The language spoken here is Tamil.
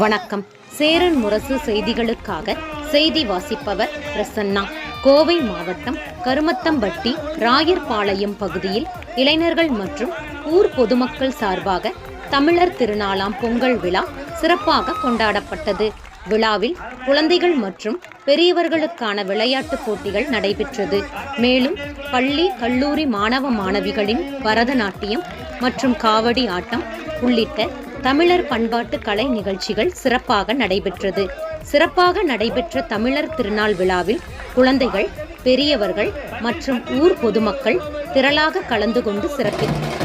வணக்கம். சேரன் முரசு செய்திகளுக்காக செய்தி வாசிப்பவர் பிரசன்னா. கோவை மாவட்டம் கருமத்தம்பட்டி ராயர்பாளையம் பகுதியில் இளைஞர்கள் மற்றும் ஊர் பொதுமக்கள் சார்பாக தமிழர் திருநாளாம் பொங்கல் விழா சிறப்பாக கொண்டாடப்பட்டது. விழாவில் குழந்தைகள் மற்றும் பெரியவர்களுக்கான விளையாட்டுப் போட்டிகள் நடைபெற்றது. மேலும் பள்ளி கல்லூரி மாணவ மாணவிகளின் பரதநாட்டியம் மற்றும் காவடி ஆட்டம் உள்ளிட்ட தமிழர் பண்பாட்டு கலை நிகழ்ச்சிகள் சிறப்பாக நடைபெற்றது. சிறப்பாக நடைபெற்ற தமிழர் திருநாள் விழாவில் குழந்தைகள், பெரியவர்கள் மற்றும் ஊர் பொதுமக்கள் திரளாக கலந்து கொண்டு சிறப்பித்தனர்.